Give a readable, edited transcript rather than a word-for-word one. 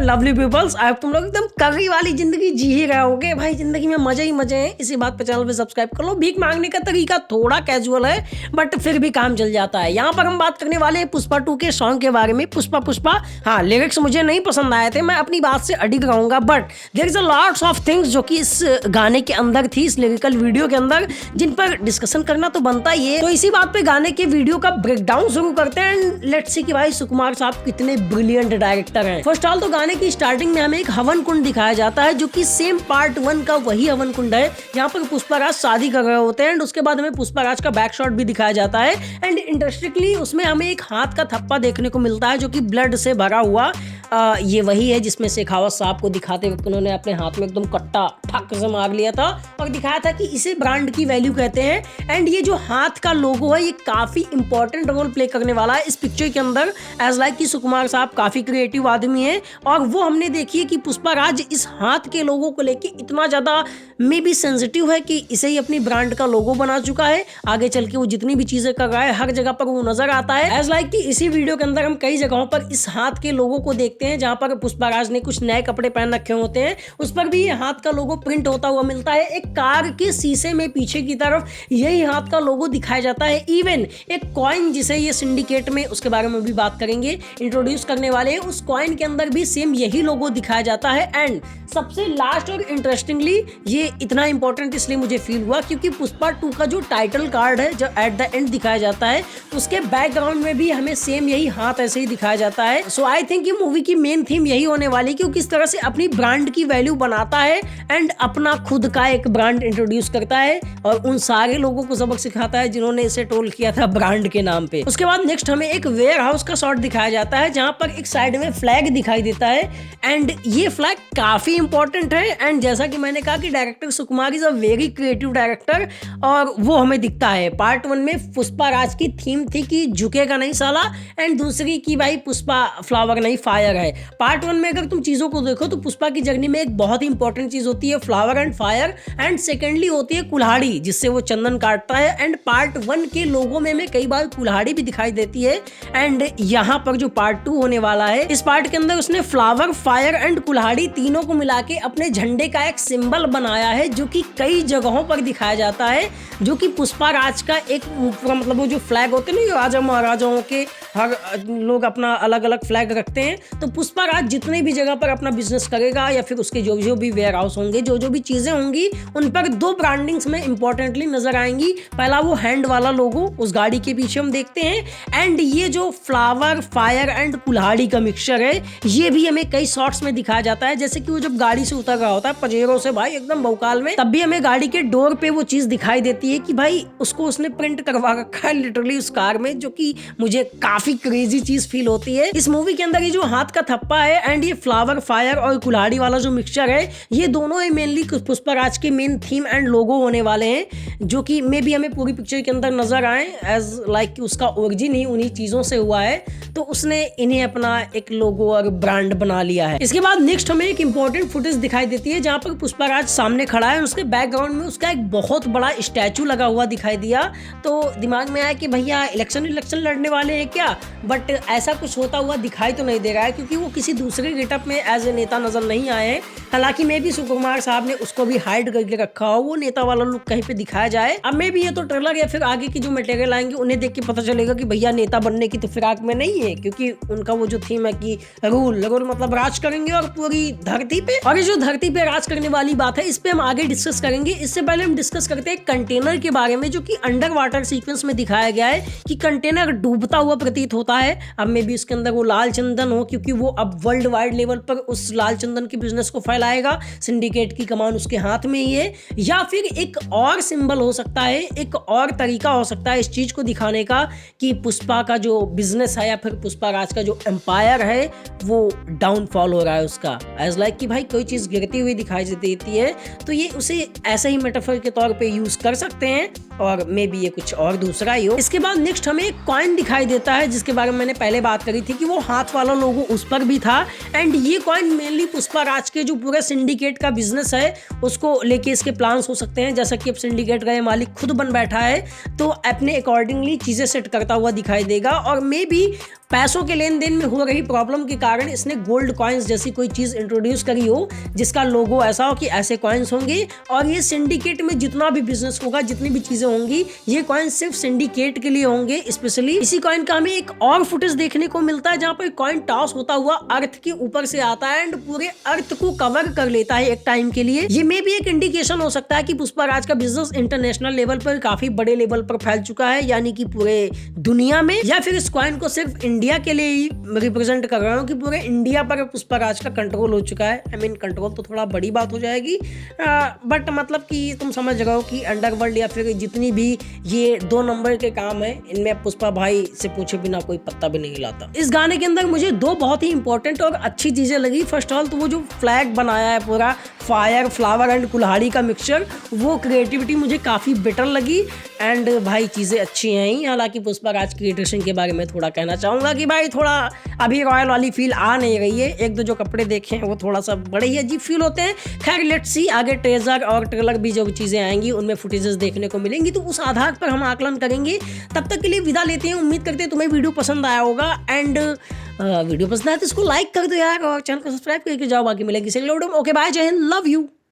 Lovely peoples, आई तुम लोग एकदम कर्री वाली जिंदगी जी ही रहे होगे भाई। जिंदगी में मजे ही मजे हैं, इसी बात पे चैनल पे सब्सक्राइब कर लो। भीख मांगने का तरीका थोड़ा कैजुअल है बट फिर भी काम चल जाता है। यहाँ पर हम बात करने वाले हैं पुष्पा 2 के सॉन्ग के बारे में। पुष्पा हाँ, लिरिक्स मुझे नहीं पसंद आए थे, मैं अपनी बात से अडिग रहूंगा, but there is a lots of things जो कि इस गाने के अंदर थी, इस लिरिकल वीडियो के अंदर, जिन पर डिस्कशन करना तो बनता ही है। तो इसी बात पे गाने के वीडियो का ब्रेकडाउन शुरू करते हैं एंड लेट्स सी कि भाई सुकुमार साहब कितने ब्रिलियंट डायरेक्टर हैं। फर्स्ट ऑल तो गाने की स्टार्टिंग में हमें एक हवन कुंड दिखाया जाता है जो कि सेम पार्ट 1 का वही हवन कुंड है जहाँ पर पुष्पाराज शादी कर रहे होते हैं एंड उसके बाद हमें पुष्पाराज का बैक शॉट भी दिखाया जाता है एंड इंटरेस्टिंगली उसमें हमें एक हाथ का थप्पा देखने को मिलता है जो कि ब्लड से भरा हुआ। ये वही है जिसमें शेखावत साहब को दिखाते वक्त उन्होंने अपने हाथ में एकदम कट्टा ठक से मार लिया था और दिखाया था कि इसे ब्रांड की वैल्यू कहते हैं। एंड ये जो हाथ का लोगो है ये काफी इंपॉर्टेंट रोल प्ले करने वाला है इस पिक्चर के अंदर, एज लाइक कि सुकुमार साहब काफी क्रिएटिव आदमी है और वो हमने देखी है कि पुष्पाराज इस हाथ के लोगो को लेके इतना ज्यादा मे बी सेंसिटिव है कि इसे ही अपनी ब्रांड का लोगो बना चुका है। आगे चल के वो जितनी भी चीजें कर रहा है हर जगह पर वो नजर आता है। एज लाइक कि इसी वीडियो के अंदर हम कई जगहों पर इस हाथ के लोगो को देखते हैं जहां पर पुष्पाराज ने कुछ नए कपड़े पहन रखे होते हैं, उस पर भी ये हाथ का लोगो प्रिंट होता हुआ मिलता है। एक कार के शीशे में पीछे की तरफ यही हाथ का लोगो दिखाया जाता है। इवन एक कॉइन जिसे ये सिंडिकेट में, उसके बारे में भी बात करेंगे, इंट्रोड्यूस करने वाले हैं, उस कॉइन के अंदर भी सेम यही लोगो दिखाया जाता है। एंड सबसे लास्ट और इंटरेस्टिंगली ये इतना इंपॉर्टेंट इसलिए मुझे फील हुआ क्योंकि पुष्पा 2 का जो टाइटल कार्ड है जो एट द एंड दिखाया जाता है उसके बैकग्राउंड में भी हमें सेम यही हाथ ऐसे ही दिखाया जाता है। सो आई थिंक ये मूवी की मेन थीम यही होने वाली कि वो किस तरह से अपनी ब्रांड की वैल्यू बनाता है एंड अपना खुद का एक ब्रांड इंट्रोड्यूस करता है और उन सारे लोगों को सबक सिखाता है जिन्होंने इसे ट्रोल किया था ब्रांड के नाम पे। उसके बाद नेक्स्ट हमें एक वेयर हाउस का शॉट दिखाया जाता है जहां पर एक साइड में फ्लैग दिखाई देता है एंड ये फ्लैग काफी इंपॉर्टेंट है। एंड जैसा कि मैंने कहा कि director Sukumar is a very creative director और वो हमें दिखता है। पार्ट 1 में पुष्पाराज की थीम थी कि झुकेगा नहीं साला एंड दूसरी की भाई पुष्पा फ्लावर नहीं फायर है। पार्ट 1 में अगर तुम चीजों को देखो तो पुष्पा की जर्नी में एक बहुत ही इंपॉर्टेंट चीज होती है flower and fire and secondly होती है कुल्हाड़ी जिससे वो चंदन काटता है। एंड पार्ट 1 के लोगों में हमें कई बार कुल्हाड़ी भी दिखाई देती है एंड यहाँ पर जो पार्ट 2 होने वाला है इस पार्ट के अंदर उसने फ्लावर फायर एंड कुल्हाड़ी तीनों को मिला के अपने झंडे का एक सिंबल बनाया है जो कि कई जगहों पर दिखाया जाता है, जो कि पुष्पाराज का एक मतलब वो जो फ्लैग होते हैं ना राजा महाराजाओं के, हर लोग अपना अलग अलग फ्लैग रखते हैं। तो पुष्पाराज जितने भी जगह पर अपना बिजनेस करेगा या फिर उसके जो भी वेयर हाउस होंगे, जो भी चीजें होंगी उन पर 2 ब्रांडिंग्स में इंपॉर्टेंटली नजर आएंगी। पहला वो हैंड वाला लोगो उस गाड़ी के पीछे हम देखते हैं एंड ये जो फ्लावर फायर एंड कुल्हाड़ी का मिक्सचर है ये भी हमें कई शॉट्स में दिखाया जाता है। जैसे कि वो जब गाड़ी से उतर रहा होता है पजेरों से भाई एकदम भौकाल में, तब भी हमें गाड़ी के डोर पे वो चीज दिखाई देती है कि भाई उसको उसने प्रिंट करवा रखा है लिटरली उस कार में, जो कि मुझे काफी क्रेजी चीज फील होती है। इस मूवी के अंदर ये जो हाथ का थप्पा है एंड ये फ्लावर फायर और कुल्हाड़ी वाला जो मिक्सचर है ये दोनों ही मेनली पुष्पाराज के मेन थीम एंड लोगो होने वाले हैं जो कि मे बी हमें पूरी पिक्चर के अंदर नजर आए एज लाइक कि उसका ओरिजिन ही उन्हीं चीजों से हुआ है तो उसने इन्हें अपना एक लोगो और ब्रांड बना लिया है। इसके बाद नेक्स्ट हमें एक इंपॉर्टेंट फुटेज दिखाई देती है जहां पर पुष्पाराज सामने खड़ा है, उसके बैकग्राउंड में उसका एक बहुत बड़ा स्टैचू लगा हुआ दिखाई दिया। तो दिमाग में आया कि भैया इलेक्शन लड़ने वाले हैं क्या, बट ऐसा कुछ होता हुआ दिखाई तो नहीं दे रहा है क्योंकि वो किसी दूसरे गेटअप में एज ए नेता नजर नहीं आए हैं। हालांकि मे भी सुकुमार साहब ने उसको भी हाइड करके रखा हो, वो नेता वाला लुक कहीं पे दिखाया जाए। अब मे भी ये तो ट्रेलर या फिर आगे की जो मटेरियल आएंगे उन्हें देख के पता चलेगा कि भैया नेता बनने की तो फिराक में नहीं है, क्योंकि उनका वो जो थीम है कि रूल मतलब राज करेंगे और पूरी धरती पे, और ये जो धरती पे राज करने वाली बात है इस पे हम आगे डिस्कस करेंगे। इससे पहले हम डिस्कस करते हैं कंटेनर के बारे में जो कि अंडर वाटर सीक्वेंस में दिखाया गया है कि कंटेनर डूबता हुआ प्रतीत होता है। अब मे भी उसके अंदर वो लाल चंदन हो क्योंकि वो अब वर्ल्ड वाइड लेवल पर उस लाल चंदन के बिजनेस को फैलाएगा, सिंडिकेट की कमान उसके हाथ में ही है, या फिर एक और सिंबल हो सकता है, एक और तरीका हो सकता है इस चीज को दिखाने का कि पुष्पा का जो बिजनेस है या फिर पुष्पाराज का जो एम्पायर है वो डाउनफॉल हो रहा है उसका। एज लाइक कि भाई कोई चीज गिरती हुई दिखाई देती है तो ये उसे ऐसे ही मेटाफर के तौर पे यूज कर सकते हैं और मे बी ये कुछ और दूसरा ही हो। इसके बाद नेक्स्ट हमें एक कॉइन दिखाई देता है जिसके बारे में मैंने पहले बात करी थी कि वो हाथ वाला लोगो उस पर भी था एंड ये कॉइन मेनली पुष्पाराज के जो पूरे सिंडिकेट का बिजनेस है उसको लेके इसके प्लान्स हो सकते हैं। जैसा कि अब सिंडिकेट का ये मालिक खुद बन बैठा है तो अपने अकॉर्डिंगली चीजें सेट करता हुआ दिखाई देगा और मे बी पैसों के लेन देन में हो रही प्रॉब्लम के कारण इसने गोल्ड कॉइन्स जैसी कोई चीज इंट्रोड्यूस करी हो जिसका लोगो ऐसा हो कि ऐसे कॉइन्स होंगे, और ये सिंडिकेट में जितना भी बिजनेस होगा, जितनी भी चीजें होंगी, ये कॉइन सिर्फ सिंडिकेट के लिए होंगे स्पेशली। इसी कॉइन का हमें एक और फुटेज देखने को मिलता है जहां पर कॉइन टॉस होता हुआ अर्थ के ऊपर से आता है एंड पूरे अर्थ को कवर कर लेता है एक टाइम के लिए। ये में भी एक इंडिकेशन हो सकता है कि पुष्पाराज का बिजनेस इंटरनेशनल लेवल पर काफी बड़े लेवल पर फैल चुका है, यानी कि पूरे दुनिया में, या फिर इस कॉइन को सिर्फ इंडिया के लिए ही रिप्रेजेंट कर रहा हूँ कि पूरे इंडिया पर पुष्पाराज का कंट्रोल हो चुका है। आई मीन कंट्रोल तो थोड़ा बड़ी बात हो जाएगी, बट मतलब कि तुम समझ रहे हो कि अंडरवर्ल्ड या फिर जितनी भी ये 2 नंबर के काम है, इनमें पुष्पा भाई से पूछे बिना कोई पत्ता भी नहीं हिलाता। इस गाने के अंदर मुझे 2 बहुत ही इंपॉर्टेंट और अच्छी चीजें लगी। फर्स्ट ऑल तो वो जो फ्लैग बनाया है पूरा फायर, फ्लावर एंड कुल्हाड़ी का मिक्सचर, वो क्रिएटिविटी मुझे काफी बेटर लगी एंड भाई चीजें अच्छी हैं ही। हालांकि पुष्पाराज की ड्रेसिंग के बारे में थोड़ा कहना चाहूंगा कि भाई थोड़ा अभी रॉयल वाली फील आ नहीं रही है। 1-2 जो कपड़े देखे हैं वो थोड़ा सा बड़े ही अजीब फील होते हैं। खैर लेट्स सी, आगे ट्रेजर और ट्रेलर भी जो चीजें आएंगी उनमें फुटेजेस देखने को मिलेंगी, तो उस आधार पर हम आकलन करेंगे। तब तक के लिए विदा लेते हैं। उम्मीद करते हैं तुम्हें वीडियो पसंद आया होगा एंड वीडियो पसंद आया तो इसको लाइक कर दो यार, और चैनल को सब्सक्राइब करके जाओ। बाकी मिलेगी से लोड। ओके बाय, जय हिंद, लव यू।